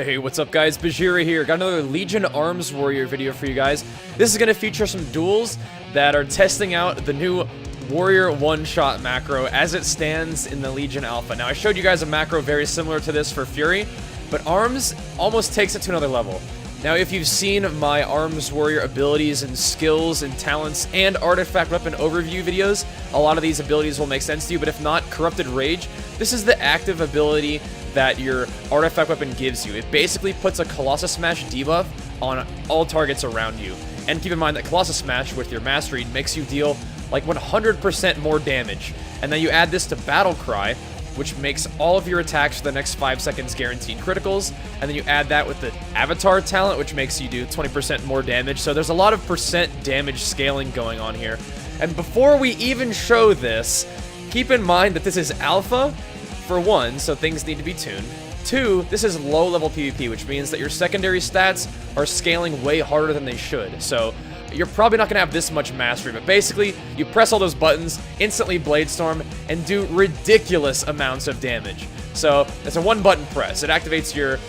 Hey, what's up guys, Bajheera here. Got another Legion Arms Warrior video for you guys. This is going to feature some duels that are testing out the new Warrior one-shot macro as it stands in the Legion Alpha. Now, I showed you guys a macro very similar to this for Fury, but Arms almost takes it to another level. Now, if you've seen my Arms Warrior abilities and skills and talents and artifact weapon overview videos, a lot of these abilities will make sense to you, but if not, Corrupted Rage, this is the active ability that your artifact weapon gives you. It basically puts a Colossus Smash debuff on all targets around you. And keep in mind that Colossus Smash with your Mastery makes you deal like 100% more damage. And then you add this to Battle Cry, which makes all of your attacks for the next 5 seconds guaranteed criticals. And then you add that with the Avatar talent, which makes you do 20% more damage. So there's a lot of percent damage scaling going on here. And before we even show this, keep in mind that this is alpha, for one, so things need to be tuned. Two, this is low-level PvP, which means that your secondary stats are scaling way harder than they should. So you're probably not going to have this much mastery, but basically, you press all those buttons, instantly Blade Storm, and do ridiculous amounts of damage. So it's a one-button press. It activates your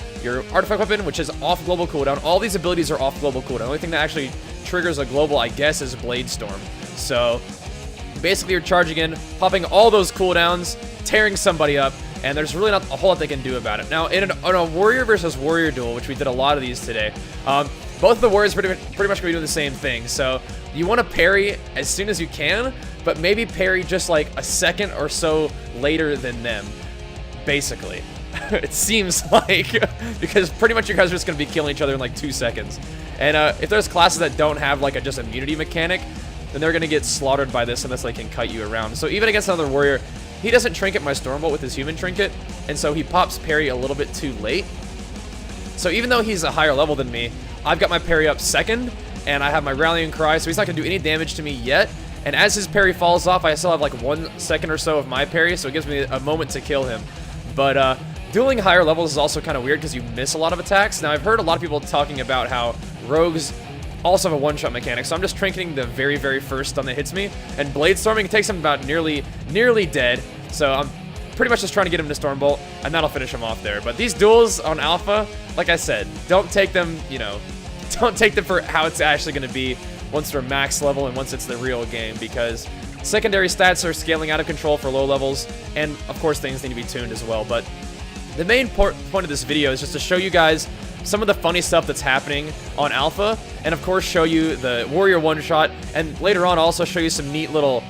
artifact weapon, which is off global cooldown. All these abilities are off global cooldown. The only thing that actually triggers a global, I guess, is Blade Storm. So basically, you're charging in, popping all those cooldowns, tearing somebody up, and there's really not a whole lot they can do about it. Now, in a Warrior versus Warrior duel, which we did a lot of these today, both of the Warriors pretty much going to be doing the same thing. So you want to parry as soon as you can, but maybe parry just like a second or so later than them, basically. It seems like, because pretty much you guys are just going to be killing each other in like 2 seconds. And if there's classes that don't have like a just immunity mechanic, then they're going to get slaughtered by this unless they can cut you around. So even against another Warrior, he doesn't trinket my Stormbolt with his human trinket, and so he pops parry a little bit too late. So even though he's a higher level than me, I've got my parry up second, and I have my Rallying Cry, so he's not going to do any damage to me yet. And as his parry falls off, I still have like 1 second or so of my parry, so it gives me a moment to kill him. But dueling higher levels is also kind of weird because you miss a lot of attacks. Now, I've heard a lot of people talking about how rogues also have a one-shot mechanic, so I'm just trinketing the very, very first stun that hits me, and Blade Storming takes him about nearly dead, so I'm pretty much just trying to get him to Stormbolt, and that'll finish him off there. But these duels on Alpha, like I said, don't take them, don't take them for how it's actually going to be once they're max level and once it's the real game, because secondary stats are scaling out of control for low levels, and of course things need to be tuned as well. But the main point of this video is just to show you guys some of the funny stuff that's happening on Alpha, and of course show you the Warrior one-shot, and later on also show you some neat little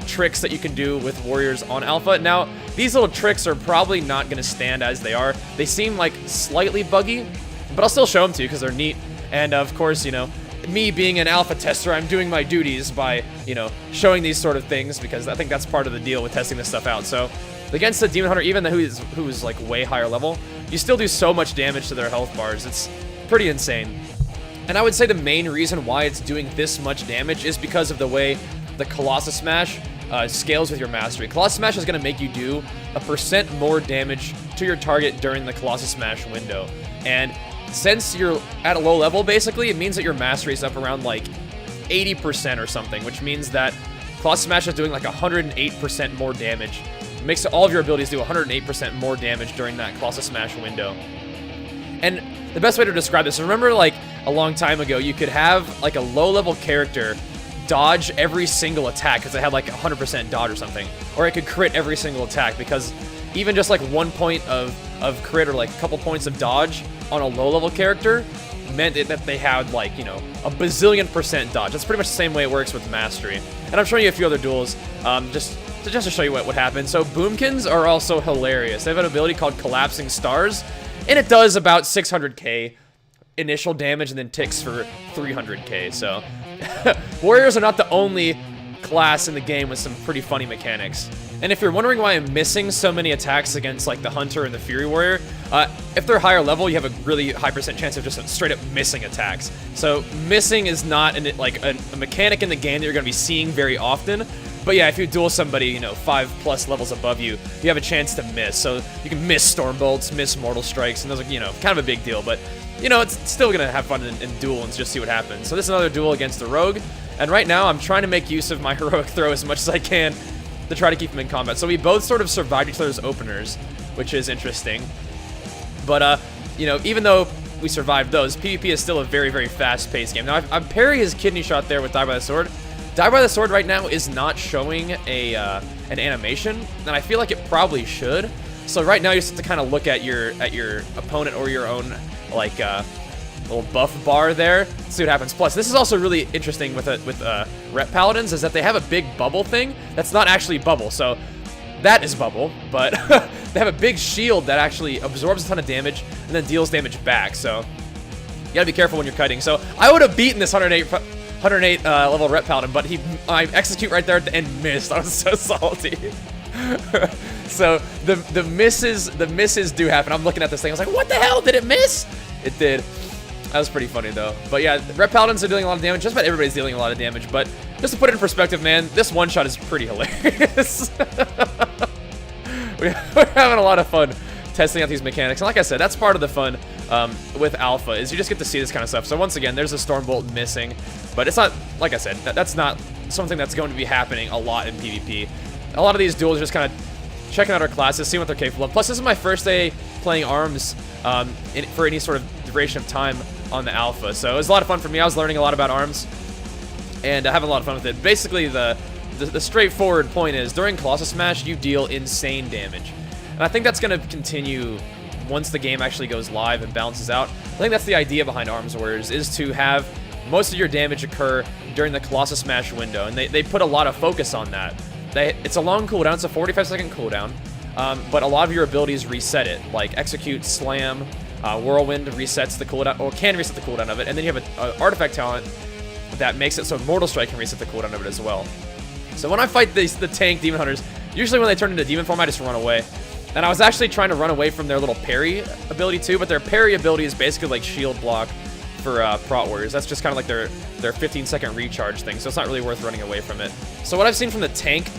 tricks that you can do with Warriors on Alpha. Now, these little tricks are probably not going to stand as they are. They seem like slightly buggy, but I'll still show them to you because they're neat. And of course, me being an alpha tester, I'm doing my duties by, showing these sort of things, because I think that's part of the deal with testing this stuff out. So against the Demon Hunter, even who's like way higher level, you still do so much damage to their health bars. It's pretty insane. And I would say the main reason why it's doing this much damage is because of the way the Colossus Smash scales with your Mastery. Colossus Smash is going to make you do 1% more damage to your target during the Colossus Smash window. And since you're at a low level, basically, it means that your Mastery is up around like 80% or something, which means that Colossus Smash is doing like 108% more damage. It makes all of your abilities do 108% more damage during that Colossus Smash window. And the best way to describe this, remember like a long time ago, you could have like a low-level character dodge every single attack because they had like 100% dodge or something. Or it could crit every single attack because even just like 1 point of crit or like a couple points of dodge on a low-level character meant that they had like, a bazillion% dodge. That's pretty much the same way it works with Mastery. And I'm showing you a few other duels just to show you what happened. So Boomkins are also hilarious. They have an ability called Collapsing Stars, and it does about 600k initial damage and then ticks for 300k. So Warriors are not the only class in the game with some pretty funny mechanics. And if you're wondering why I'm missing so many attacks against like the Hunter and the Fury Warrior, if they're higher level, you have a really high % chance of just straight up missing attacks. So missing is not a mechanic in the game that you're going to be seeing very often. But yeah, if you duel somebody, 5+ levels above you, you have a chance to miss. So you can miss Stormbolts, miss Mortal Strikes, and those are, kind of a big deal. But, it's still going to have fun in duel and just see what happens. So this is another duel against the Rogue. And right now, I'm trying to make use of my Heroic Throw as much as I can to try to keep him in combat. So we both sort of survived each other's openers, which is interesting. But, you know, even though we survived those, PvP is still a very, very fast-paced game. Now, I'm parry his kidney shot there with Die by the Sword. Die by the Sword right now is not showing an animation, and I feel like it probably should. So right now you just have to kind of look at your opponent or your own like little buff bar there, see what happens. Plus, this is also really interesting with Rep Paladins, is that they have a big bubble thing that's not actually bubble. So that is bubble, but they have a big shield that actually absorbs a ton of damage and then deals damage back. So you gotta be careful when you're kiting. So I would have beaten this 108 level Rep Paladin, but I execute right there at the end, missed. I was so salty. So the misses do happen. I'm looking at this thing, I was like, what the hell, did it miss? It did. That was pretty funny though. But yeah, Rep Paladins are dealing a lot of damage. Just about everybody's dealing a lot of damage, but just to put it in perspective, man, this one shot is pretty hilarious. We're having a lot of fun testing out these mechanics, and like I said, that's part of the fun with Alpha, is you just get to see this kind of stuff. So once again, there's a Stormbolt missing, but it's not, like I said, that's not something that's going to be happening a lot in PvP. A lot of these duels are just kind of checking out our classes, seeing what they're capable of. Plus, this is my first day playing ARMS for any sort of duration of time on the Alpha, so it was a lot of fun for me. I was learning a lot about ARMS, and having a lot of fun with it. Basically, the straightforward point is, during Colossus Smash, you deal insane damage. And I think that's going to continue once the game actually goes live and balances out. I think that's the idea behind ARMS Warriors, is to have most of your damage occur during the Colossus Smash window, and they put a lot of focus on that. It's a long cooldown, it's a 45-second cooldown, but a lot of your abilities reset it, like Execute, Slam, Whirlwind resets the cooldown, or can reset the cooldown of it, and then you have an artifact talent that makes it so Mortal Strike can reset the cooldown of it as well. So when I fight the tank Demon Hunters, usually when they turn into Demon form, I just run away. And I was actually trying to run away from their little parry ability too, but their parry ability is basically like shield block for Prot Warriors. That's just kind of like their 15-second recharge thing, so it's not really worth running away from it. So what I've seen from the tank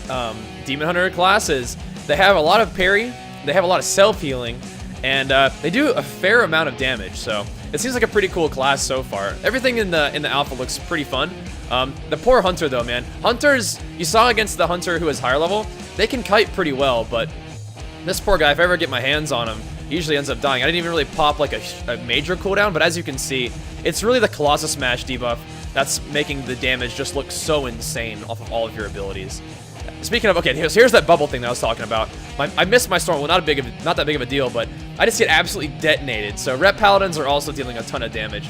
Demon Hunter class is they have a lot of parry, they have a lot of self-healing, and they do a fair amount of damage, so it seems like a pretty cool class so far. Everything in the alpha looks pretty fun. The poor Hunter though, man. Hunters, you saw against the Hunter who is higher level, they can kite pretty well, but this poor guy, if I ever get my hands on him, he usually ends up dying. I didn't even really pop like a major cooldown, but as you can see, it's really the Colossus Smash debuff that's making the damage just look so insane off of all of your abilities. Speaking of, okay, here's that bubble thing that I was talking about. I missed my storm. Well, not that big of a deal, but I just get absolutely detonated. So Rep Paladins are also dealing a ton of damage.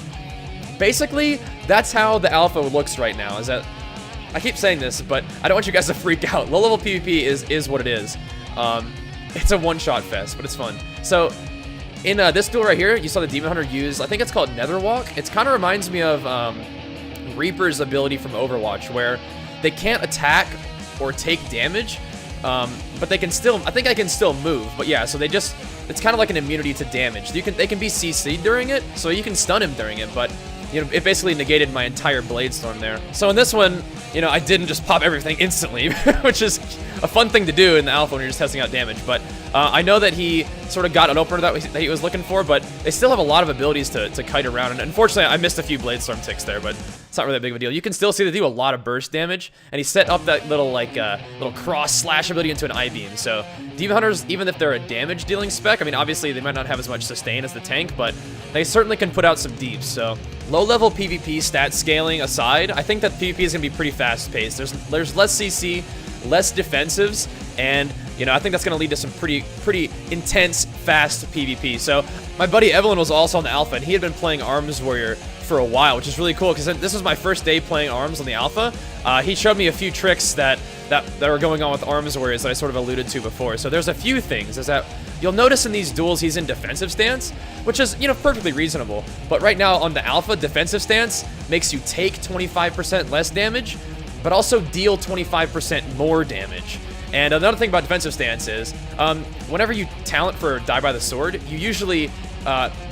Basically, that's how the alpha looks right now. Is that I keep saying this, but I don't want you guys to freak out. Low-level PvP is what it is. It's a one-shot fest, but it's fun. So in this duel right here, you saw the Demon Hunter use, I think it's called Netherwalk. It kind of reminds me of Reaper's ability from Overwatch, where they can't attack or take damage, but they can still, I think I can still move. But yeah, so it's kind of like an immunity to damage. They can be CC'd during it, so you can stun him during it, but you know, it basically negated my entire Blade Storm there. So in this one, you know, I didn't just pop everything instantly, which is a fun thing to do in the alpha when you're just testing out damage. But I know that he sort of got an opener that he was looking for, but they still have a lot of abilities to kite around. And unfortunately, I missed a few Blade Storm ticks there, but it's not really that big of a deal. You can still see they do a lot of burst damage, and he set up that little like little cross slash ability into an I-beam. So Demon Hunters, even if they're a damage dealing spec, I mean, obviously they might not have as much sustain as the tank, but they certainly can put out some deeps. So low-level PvP stat scaling aside, I think that PvP is going to be pretty fast-paced. There's less CC, less defensives, and you know, I think that's going to lead to some pretty intense, fast PvP. So my buddy Evelyn was also on the alpha, and he had been playing Arms Warrior for a while, which is really cool because this was my first day playing Arms on the alpha. He showed me a few tricks that are going on with Arms Warriors that I sort of alluded to before. So there's a few things. Is that you'll notice in these duels he's in defensive stance, which is, you know, perfectly reasonable. But right now on the alpha, defensive stance makes you take 25% less damage, but also deal 25% more damage. And another thing about defensive stance is, whenever you talent for Die by the Sword, you usually,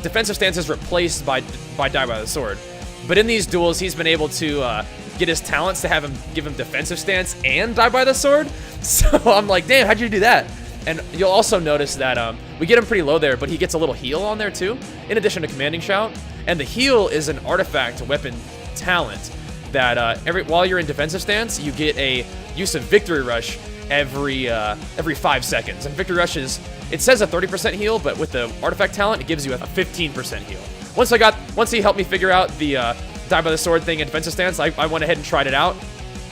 defensive stance is replaced by Die by the Sword. But in these duels, he's been able to get his talents to have him give him defensive stance and Die by the Sword. So I'm like, damn, how'd you do that? And you'll also notice that we get him pretty low there, but he gets a little heal on there too, in addition to Commanding Shout. And the heal is an artifact weapon talent that while you're in defensive stance, you get a use of Victory Rush every 5 seconds. And Victory Rush is it says a 30% heal, but with the artifact talent, it gives you a 15% heal. Once he helped me figure out the die by the sword thing and defensive stance, I went ahead and tried it out.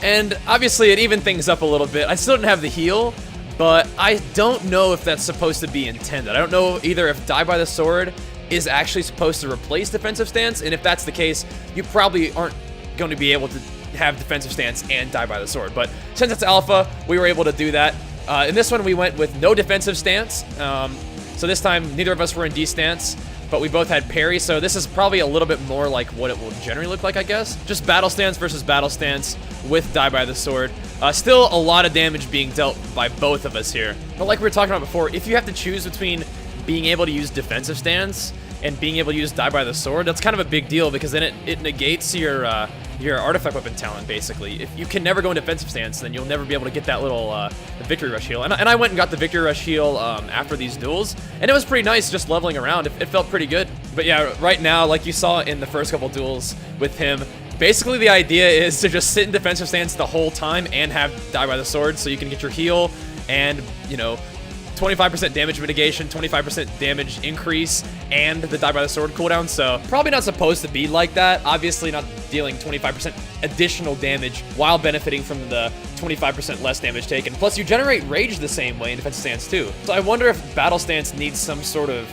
And obviously, it evened things up a little bit. I still didn't have the heal, but I don't know if that's supposed to be intended. I don't know either if die by the sword is actually supposed to replace defensive stance, and if that's the case, you probably aren't going to be able to have defensive stance and die by the sword. But since it's alpha, we were able to do that. In this one, we went with no defensive stance. So this time, neither of us were in D stance, but we both had parry, so this is probably a little bit more like what it will generally look like, I guess. Just battle stance versus battle stance with die by the sword. Still a lot of damage being dealt by both of us here. But like we were talking about before, if you have to choose between being able to use defensive stance and being able to use die by the sword, that's kind of a big deal, because then it negates your artifact weapon talent, basically. If you can never go in defensive stance, then you'll never be able to get that little victory rush heal. And I went and got the victory rush heal after these duels, and it was pretty nice just leveling around. It felt pretty good. But yeah, right now, like you saw in the first couple duels with him, basically the idea is to just sit in defensive stance the whole time and have die by the sword, so you can get your heal and, you know, 25% damage mitigation, 25% damage increase, and the die by the sword cooldown. So probably not supposed to be like that. Obviously not dealing 25% additional damage while benefiting from the 25% less damage taken. Plus you generate rage the same way in defensive stance too. So I wonder if battle stance needs some sort of,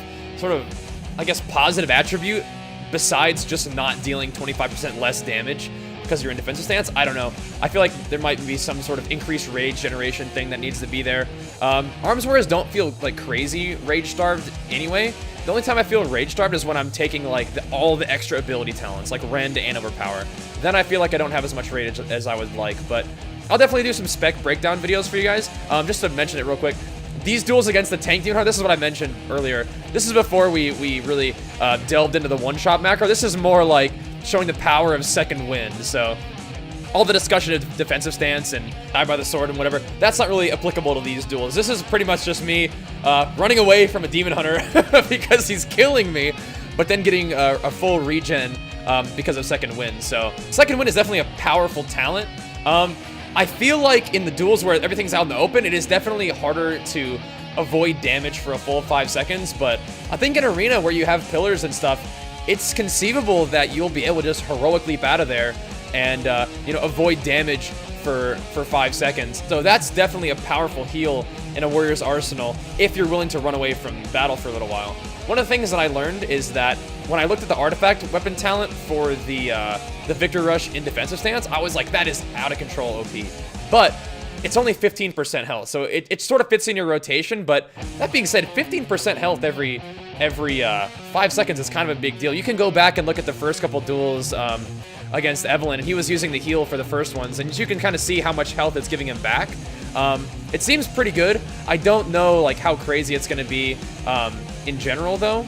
I guess, positive attribute besides just not dealing 25% less damage because you're in defensive stance. I don't know. I feel like there might be some sort of increased rage generation thing that needs to be there. Arms warriors don't feel like crazy rage starved anyway. The only time I feel rage starved is when I'm taking like all the extra ability talents, like Rend and Overpower. Then I feel like I don't have as much rage as I would like, but I'll definitely do some spec breakdown videos for you guys. Just to mention it real quick, these duels against the tank team, this is what I mentioned earlier. This is before we really delved into the one-shot macro. This is more like showing the power of second wind. So all the discussion of defensive stance and die by the sword and whatever, that's not really applicable to these duels. This is pretty much just me running away from a demon hunter because he's killing me, but then getting a full regen because of second wind. So second wind is definitely a powerful talent. I feel like in the duels where everything's out in the open, it is definitely harder to avoid damage for a full 5 seconds, but I think in arena where you have pillars and stuff, it's conceivable that you'll be able to just heroic leap out of there and you know, avoid damage for 5 seconds. So that's definitely a powerful heal in a warrior's arsenal if you're willing to run away from battle for a little while. One of the things that I learned is that when I looked at the artifact weapon talent for the Victory Rush in defensive stance, I was like, that is out of control OP. But it's only 15% health, so it sort of fits in your rotation. But that being said, 15% health every 5 seconds is kind of a big deal. You can go back and look at the first couple duels against Evelyn, and he was using the heal for the first ones, and you can kind of see how much health it's giving him back. It seems pretty good. I don't know like how crazy it's going to be in general though,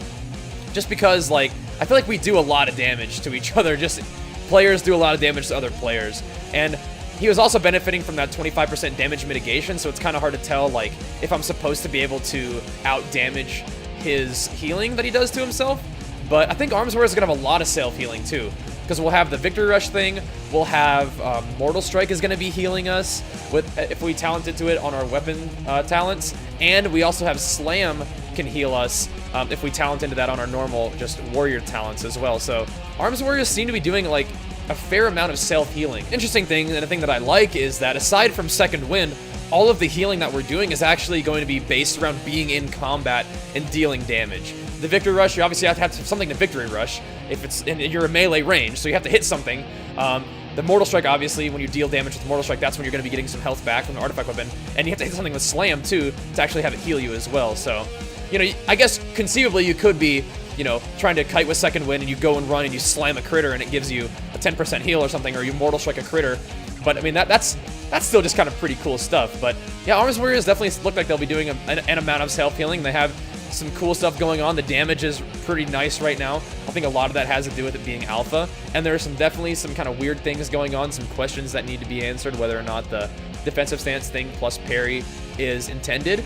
just because like I feel like we do a lot of damage to each other. Just players do a lot of damage to other players, and he was also benefiting from that 25% damage mitigation, so it's kind of hard to tell like if I'm supposed to be able to out damage his healing that he does to himself. But I think Arms Warrior is going to have a lot of self healing too, because we'll have the Victory Rush thing, we'll have Mortal Strike is going to be healing us with if we talent into it on our weapon talents, and we also have Slam can heal us if we talent into that on our normal just warrior talents as well. So Arms Warriors seem to be doing like a fair amount of self-healing. Interesting thing, and a thing that I like, is that aside from second wind, all of the healing that we're doing is actually going to be based around being in combat and dealing damage. The Victory Rush, you obviously have to have something to Victory Rush if it's in your melee range, so you have to hit something. The Mortal Strike, obviously, when you deal damage with Mortal Strike, that's when you're going to be getting some health back from the artifact weapon, and you have to hit something with Slam, too, to actually have it heal you as well. So, you know, I guess conceivably you could be, you know, trying to kite with second wind, and you go and run and you slam a critter and it gives you a 10% heal or something, or you Mortal Strike a critter. But I mean, that's still just kind of pretty cool stuff. But yeah, Arms Warriors definitely look like they'll be doing an amount of self-healing. They have some cool stuff going on. The damage is pretty nice right now. I think a lot of that has to do with it being alpha, and there are definitely some kind of weird things going on, some questions that need to be answered, whether or not the defensive stance thing plus parry is intended,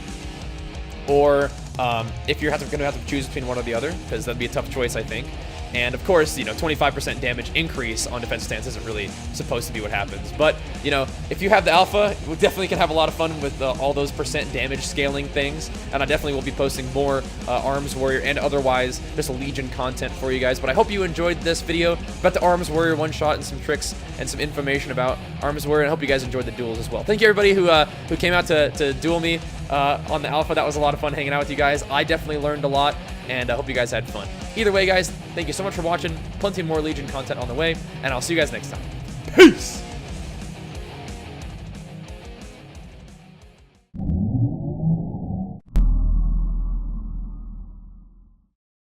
or if you're going to have to choose between one or the other, because that'd be a tough choice, I think. And of course, you know, 25% damage increase on defense stance isn't really supposed to be what happens. But, you know, if you have the alpha, we definitely can have a lot of fun with all those percent damage scaling things. And I definitely will be posting more Arms Warrior and otherwise just Legion content for you guys. But I hope you enjoyed this video about the Arms Warrior one-shot and some tricks and some information about Arms Warrior. And I hope you guys enjoyed the duels as well. Thank you everybody who came out to duel me on the alpha. That was a lot of fun hanging out with you guys. I definitely learned a lot, and I hope you guys had fun. Either way, guys, thank you so much for watching. Plenty more Legion content on the way, and I'll see you guys next time. Peace!